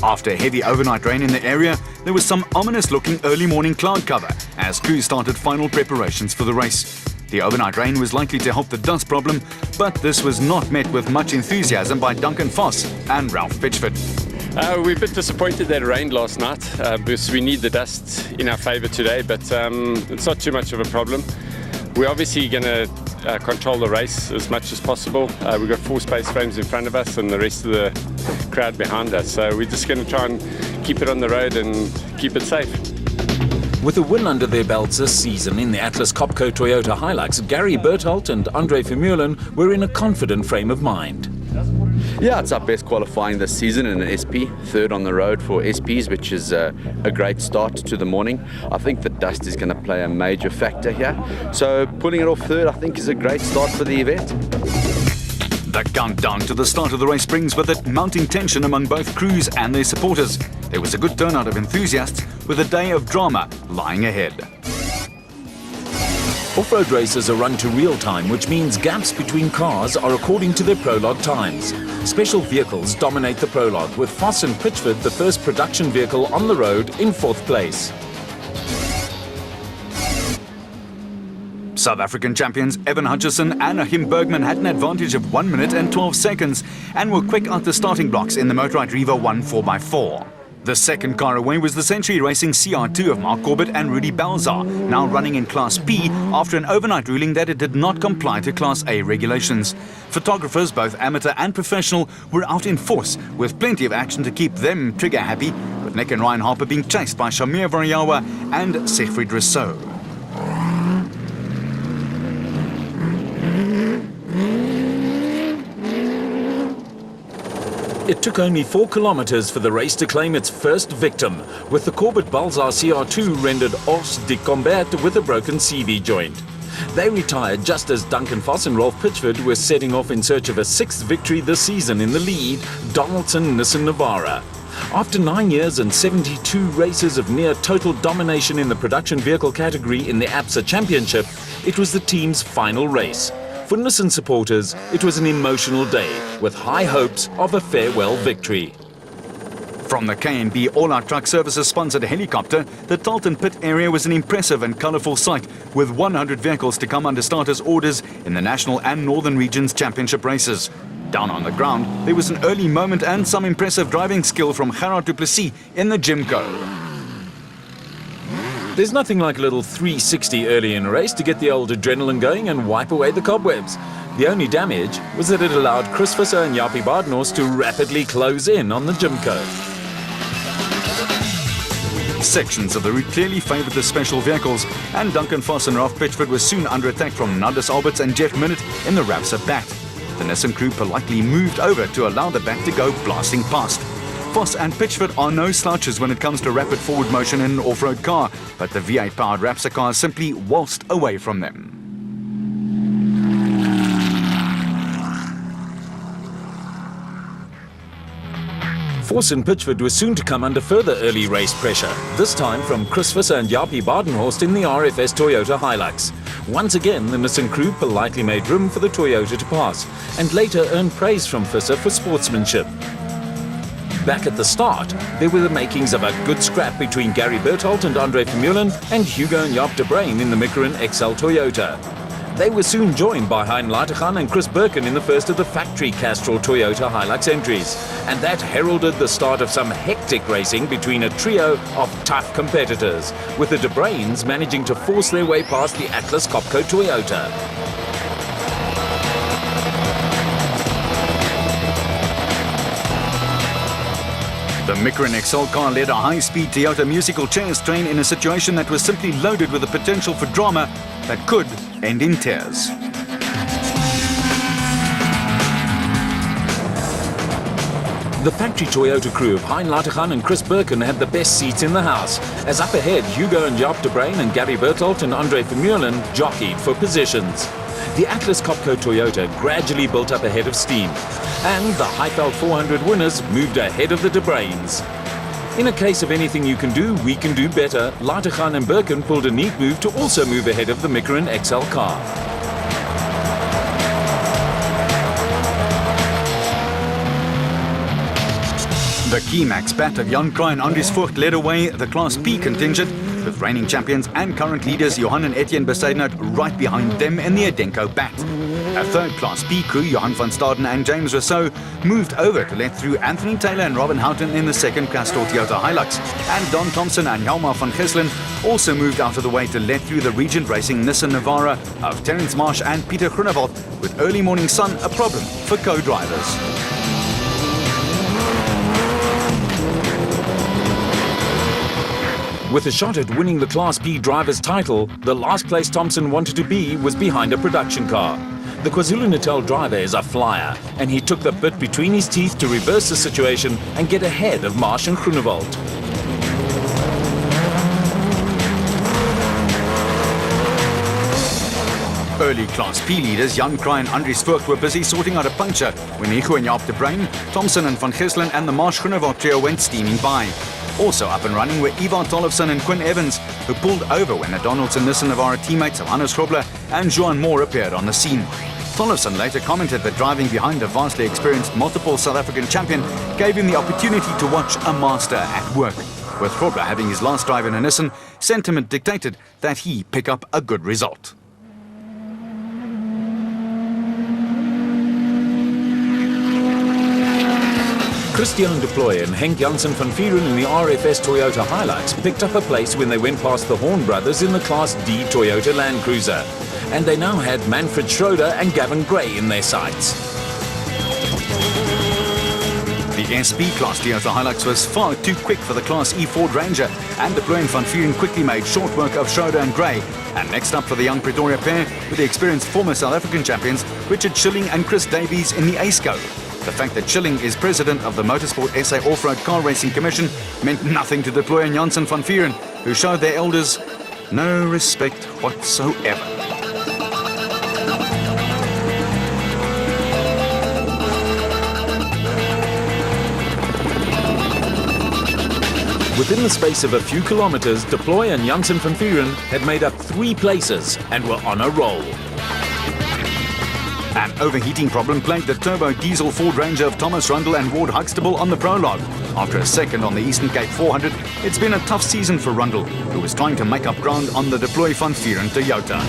After a heavy overnight rain in the area, there was some ominous-looking early morning cloud cover as crews started final preparations for the race. The overnight rain was likely to help the dust problem, but this was not met with much enthusiasm by Duncan Voss and Ralph Pitchford. We're a bit disappointed that it rained last night because we need the dust in our favour today, but it's not too much of a problem. We're obviously going to control the race as much as possible. We've got 4 space frames in front of us and the rest of the crowd behind us, so we're just going to try and keep it on the road and keep it safe. With a win under their belts this season in the Atlas Copco Toyota Hilux, Gary Bertholdt and Andre Vermeulen were in a confident frame of mind. Yeah, it's our best qualifying this season in an SP, 3rd on the road for SPs, which is a great start to the morning. I think the dust is going to play a major factor here. So pulling it off 3rd, I think, is a great start for the event. The countdown to the start of the race brings with it mounting tension among both crews and their supporters. There was a good turnout of enthusiasts, with a day of drama lying ahead. Off-road races are run to real time, which means gaps between cars are according to their prologue times. Special vehicles dominate the prologue, with Voss and Pitchford the first production vehicle on the road in 4th place. South African champions Evan Hutchison and Achim Bergman had an advantage of 1 minute and 12 seconds and were quick out the starting blocks in the Motorrad Revo 1 4x4. The second car away was the Century Racing CR2 of Mark Corbett and Rudy Balzar, now running in Class P after an overnight ruling that it did not comply to Class A regulations. Photographers, both amateur and professional, were out in force, with plenty of action to keep them trigger happy, with Nick and Ryan Harper being chased by Shamir Variawa and Siegfried Rousseau. It took only 4 kilometers for the race to claim its first victim, with the Corbett Balzar CR2 rendered hors de combat with a broken CV joint. They retired just as Duncan Voss and Ralph Pitchford were setting off in search of a 6th victory this season in the lead, Donaldson Nissan Navara. After 9 years and 72 races of near total domination in the production vehicle category in the APSA Championship, it was the team's final race. For Nissan supporters, it was an emotional day, with high hopes of a farewell victory. From the K&B All-Out Truck Services sponsored helicopter, the Talton pit area was an impressive and colourful sight, with 100 vehicles to come under starters' orders in the National and Northern Regions Championship races. Down on the ground, there was an early moment and some impressive driving skill from Gerard du Plessis in the Jimco. There's nothing like a little 360 early in a race to get the old adrenaline going and wipe away the cobwebs. The only damage was that it allowed Chris Visser and Jaapie Badenhorst to rapidly close in on the Jimco. Sections of the route clearly favoured the special vehicles, and Duncan Voss and Ralph Pitchford were soon under attack from Nandus Alberts and Jeff Minnett in the Rapsa Bat. The Nissan crew politely moved over to allow the Bat to go blasting past. Voss and Pitchford are no slouches when it comes to rapid forward motion in an off-road car, but the V8-powered Rapsa car simply waltzed away from them. Voss and Pitchford were soon to come under further early race pressure, this time from Chris Visser and Jaapie Badenhorst in the RFS Toyota Hilux. Once again, the Nissan crew politely made room for the Toyota to pass, and later earned praise from Visser for sportsmanship. Back at the start, there were the makings of a good scrap between Gary Bertholdt and Andre Vermeulen and Hugo and Jaap de Bruyn in the Micron XL Toyota. They were soon joined by Hein Lateghan and Chris Birkin in the first of the factory Castrol Toyota Hilux entries, and that heralded the start of some hectic racing between a trio of tough competitors, with the de Bruyns managing to force their way past the Atlas Copco Toyota. The Micron XL car led a high-speed Toyota musical chairs train in a situation that was simply loaded with the potential for drama that could end in tears. The factory Toyota crew of Hein Lateghan and Chris Birkin had the best seats in the house, as up ahead Hugo and Jaap de Bruyn and Gary Bertholdt and Andre Vermeulen jockeyed for positions. The Atlas Copco Toyota gradually built up ahead of steam, and the Highveld 400 winners moved ahead of the de Bruyns. In a case of anything you can do, we can do better, Lateghan and Birkin pulled a neat move to also move ahead of the Micron XL car. The Keymax bat of Jan Kraai and Andries Vogt led away the Class P contingent, with reigning champions and current leaders Johan and Etienne Besaidnout right behind them in the Adenko bat. A third Class P crew, Johan van Staden and James Rousseau, moved over to let through Anthony Taylor and Robin Houghton in the second Castrol Toyota Hilux, and Don Thompson and Hjalmar van Gislen also moved out of the way to let through the Regent Racing Nissan Navara of Terence Marsh and Peter Groenewald, with early morning sun a problem for co-drivers. With a shot at winning the Class P driver's title, the last place Thompson wanted to be was behind a production car. The KwaZulu-Natal driver is a flyer, and he took the bit between his teeth to reverse the situation and get ahead of Marsh and Groenewald. Early Class P leaders Jan Kraai and Andries Vogt were busy sorting out a puncture when Nico and Jaap de Bruin, Thompson and Van Gislen and the Marsh Groenewald trio went steaming by. Also up and running were Ivar Tollefson and Quinn Evans, who pulled over when the Donaldson Nissan Navara teammates of Hannes Grobler and Johan Moore appeared on the scene. Tollefson later commented that driving behind a vastly experienced multiple South African champion gave him the opportunity to watch a master at work. With Grobler having his last drive in a Nissan, sentiment dictated that he pick up a good result. Christian de Plooy and Henk Janssen van Vieren in the RFS Toyota Hilux picked up a place when they went past the Horn brothers in the Class D Toyota Land Cruiser. And they now had Manfred Schroeder and Gavin Gray in their sights. The SP Class Toyota Hilux was far too quick for the Class E Ford Ranger, and de Plooy and van Vieren quickly made short work of Schroeder and Gray. And next up for the young Pretoria pair were the experienced former South African champions Richard Schilling and Chris Davies in the ACECO. The fact that Schilling is president of the Motorsport SA Off-Road Car Racing Commission meant nothing to de Plooy and Janssen van Vieren, who showed their elders no respect whatsoever. Within the space of a few kilometers, de Plooy and Janssen van Vieren had made up 3 places and were on a roll. An overheating problem plagued the turbo diesel Ford Ranger of Thomas Rundle and Ward Huxtable on the prologue. After a second on the Eastern Cape 400, it's been a tough season for Rundle, who was trying to make up ground on the de Plooy van Vieren Toyota.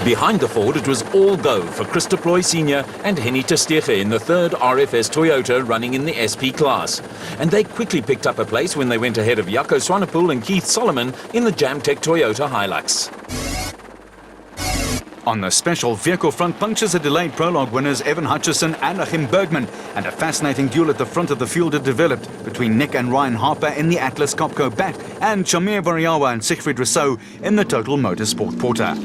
Behind the Ford, it was all go for Chris de Plooy Sr. and Henny Terstege in the third RFS Toyota running in the SP class. And they quickly picked up a place when they went ahead of Jaco Swanepoel and Keith Solomon in the Jamtech Toyota Hilux. On the special vehicle front, punctures are delayed prologue winners Evan Hutchison and Achim Bergman, and a fascinating duel at the front of the field had developed between Nick and Ryan Harper in the Atlas Copco Bat and Shamir Variawa and Siegfried Rousseau in the Total Motorsport Porter.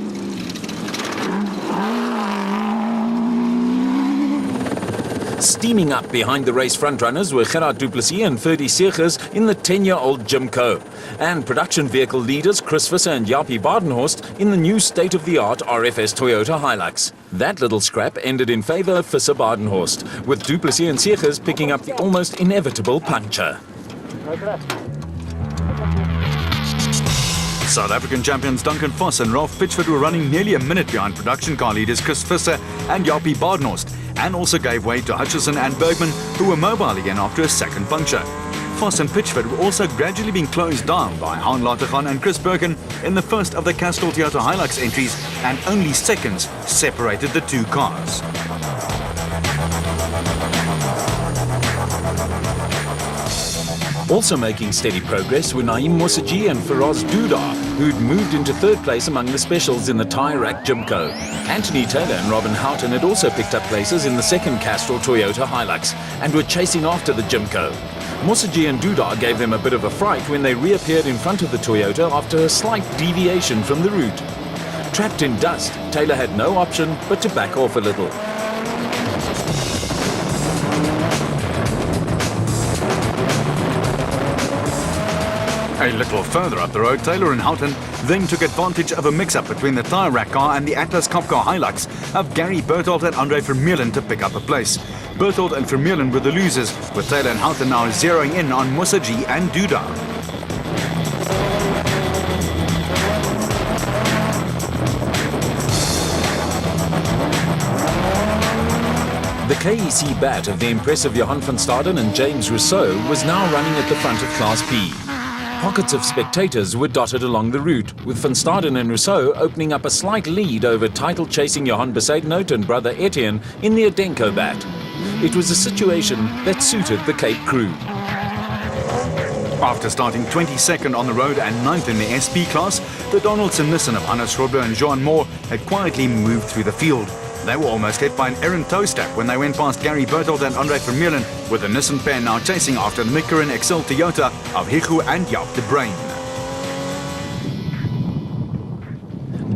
Steaming up behind the race frontrunners were Gerard du Plessis and Ferdy Segers in the 10-year-old Jimco, and production vehicle leaders Chris Visser and Jaapie Badenhorst in the new state-of-the-art RFS Toyota Hilux. That little scrap ended in favour of Visser Badenhorst, with du Plessis and Segers picking up the almost inevitable puncture. South African champions Duncan Voss and Ralph Pitchford were running nearly a minute behind production car leaders Chris Visser and Jaapie Badenhorst, and also gave way to Hutchison and Bergman, who were mobile again after a second puncture. Voss and Pitchford were also gradually being closed down by Han Latergan and Chris Bergen in the first of the Castrol Toyota Hilux entries, and only seconds separated the two cars. Also making steady progress were Naeem Mossaji and Faraz Dudar, who'd moved into third place among the specials in the Tyrac Jimco. Anthony Taylor and Robin Houghton had also picked up places in the second Castrol Toyota Hilux and were chasing after the Jimco. Mossaji and Dudar gave them a bit of a fright when they reappeared in front of the Toyota after a slight deviation from the route. Trapped in dust, Taylor had no option but to back off a little. A little further up the road, Taylor and Houghton then took advantage of a mix-up between the Tyrac car and the Atlas Copco Hilux of Gary Berthold and Andre Vermeulen to pick up a place. Berthold and Vermeulen were the losers, with Taylor and Houghton now zeroing in on Mossaji and Dudar. The KEC bat of the impressive Johan van Staden and James Rousseau was now running at the front of Class P. Pockets of spectators were dotted along the route, with van Staden and Rousseau opening up a slight lead over title-chasing Johan Besaidnout and brother Etienne in the Adenko bat. It was a situation that suited the Cape crew. After starting 22nd on the road and 9th in the SP class, the Donaldson Nissan of Hannes Robler and Johan Moore had quietly moved through the field. They were almost hit by an errant toe stack when they went past Gary Berthold and Andre Vermeulen, with the Nissan pair now chasing after the Mickerin Excel Toyota of Hichu and Jaap de Bruin.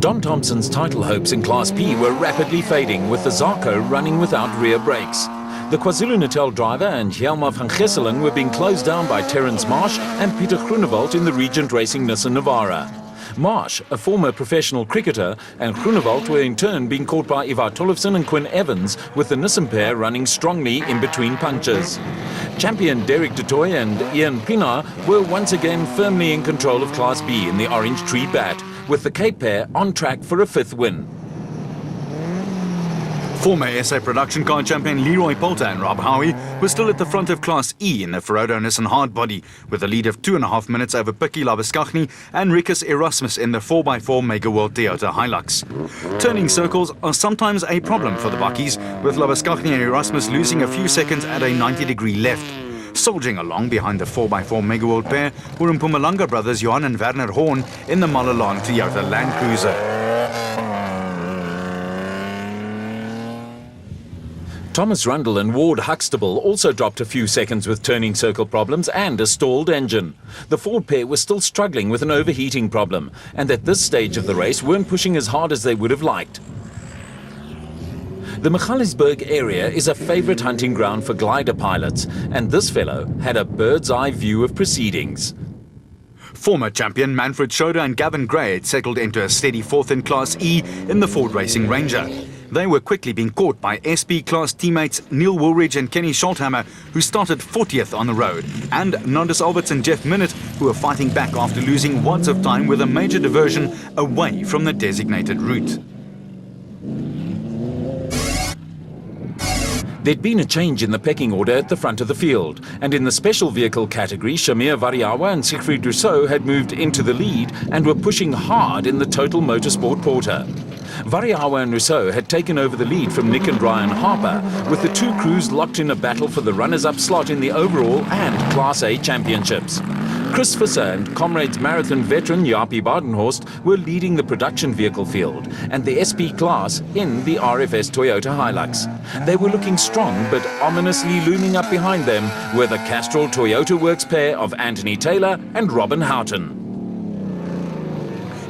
Don Thompson's title hopes in Class P were rapidly fading, with the Zarko running without rear brakes. The KwaZulu-Natal driver and Hjalmar van Gesselen were being closed down by Terence Marsh and Pieter Groenewald in the Regent Racing Nissan Navara. Marsh, a former professional cricketer, and Groenewald were in turn being caught by Ivar Tollefsen and Quinn Evans, with the Nissan pair running strongly in between punches. Champion Derek de Toy and Ian Pienaar were once again firmly in control of Class B in the Orange Tree bat, with the Cape pair on track for a 5th win. Former SA production car champion Leroy Poulter and Rob Howie were still at the front of Class E in the Ferodo Nissan Hardbody, with a lead of 2.5 minutes over Pikkie Labuschagne and Rikus Erasmus in the 4x4 Mega World Toyota Hilux. Turning circles are sometimes a problem for the Bakkies, with Labuschagne and Erasmus losing a few seconds at a 90-degree left. Soldiering along behind the 4x4 Mega World pair were Mpumalanga brothers Johan and Werner Horn in the Malalan Toyota Land Cruiser. Thomas Rundle and Ward Huxtable also dropped a few seconds with turning circle problems and a stalled engine. The Ford pair were still struggling with an overheating problem, and at this stage of the race weren't pushing as hard as they would have liked. The Magaliesburg area is a favourite hunting ground for glider pilots, and this fellow had a bird's-eye view of proceedings. Former champion Manfred Schroeder and Gavin Gray had settled into a steady 4th in Class E in the Ford Racing Ranger. They were quickly being caught by SP class teammates Neil Woolridge and Kenny Scholthammer, who started 40th on the road, and Nandus Alberts and Jeff Minnett, who were fighting back after losing wads of time with a major diversion away from the designated route. There'd been a change in the pecking order at the front of the field, and in the special vehicle category, Shamir Variawa and Siegfried Rousseau had moved into the lead and were pushing hard in the Total Motorsport Porter. Variawa and Rousseau had taken over the lead from Nick and Ryan Harper, with the two crews locked in a battle for the runners-up slot in the overall and Class A championships. Chris Visser and Comrades Marathon veteran Jaapie Badenhorst were leading the production vehicle field, and the SP class in the RFS Toyota Hilux. They were looking strong, but ominously looming up behind them were the Castrol Toyota Works pair of Anthony Taylor and Robin Houghton.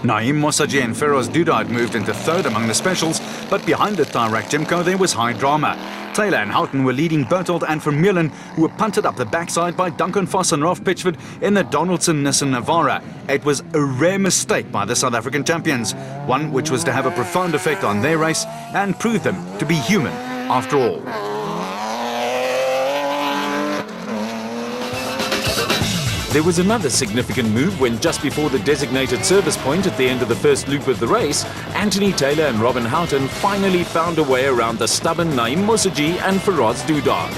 Naeem Mossaji and Feroz Duda had moved into 3rd among the specials, but behind the Tyrak Jimco there was high drama. Taylor and Houghton were leading Berthold and Vermeulen, who were punted up the backside by Duncan Foss and Rolf Pitchford in the Donaldson Nissan Navara. It was a rare mistake by the South African champions, one which was to have a profound effect on their race and prove them to be human after all. There was another significant move when, just before the designated service point at the end of the first loop of the race, Anthony Taylor and Robin Houghton finally found a way around the stubborn Naeem Mossaji and Feroz Duda.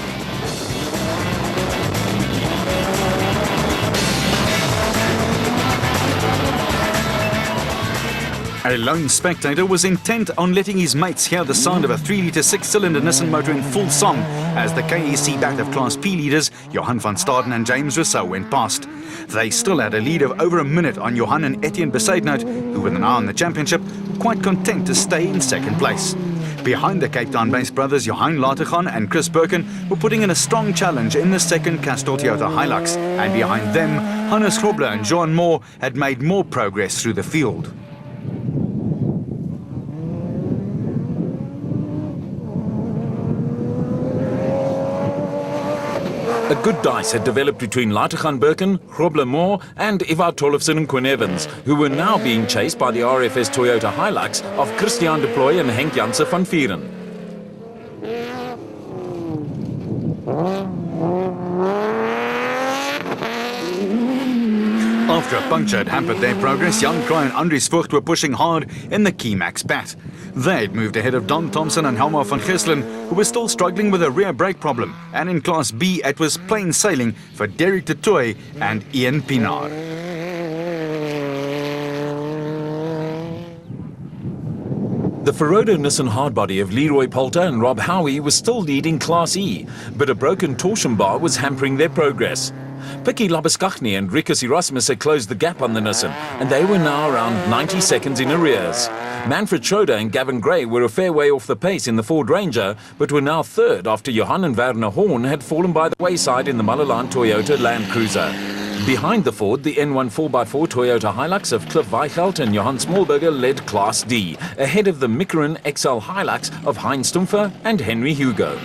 A lone spectator was intent on letting his mates hear the sound of a 3-litre 6-cylinder Nissan motor in full song as the KEC bat of Class P leaders, Johan van Staden and James Rousseau, went past. They still had a lead of over a minute on Johan and Etienne Besaidnout, who were now in the championship, quite content to stay in 2nd place. Behind the Cape Town-based brothers Johan Latergan and Chris Birkin were putting in a strong challenge in the 2nd Castrol Toyota Hilux, and behind them, Hannes Grobler and Johan Moore had made more progress through the field. A good dice had developed between Latergan Birkin, Grobler Moore and Ivar Tollefsen and Quinn Evans, who were now being chased by the RFS Toyota Hilux of Christian de Plooy and Henk Janssen van Vieren. After a puncture had hampered their progress, Jan Kroy and Andries Vogt were pushing hard in the Key-Max Pat. They'd moved ahead of Don Thompson and Helmar van Giselen, who were still struggling with a rear brake problem. And in Class B, it was plain sailing for Derek de Tooy and Ian Pienaar. The Ferodo Nissan hardbody of Leroy Poulter and Rob Howie was still leading Class E, but a broken torsion bar was hampering their progress. Picky Labuskaghni and Rikus Erasmus had closed the gap on the Nissan, and they were now around 90 seconds in arrears. Manfred Schroeder and Gavin Gray were a fair way off the pace in the Ford Ranger, but were now third after Johan and Werner Horn had fallen by the wayside in the Malalaan Toyota Land Cruiser. Behind the Ford, the N1 4x4 Toyota Hilux of Cliff Weichelt and Johan Smallberger led Class D, ahead of the Micron XL Hilux of Heinz Stumpfer and Henry Hugo.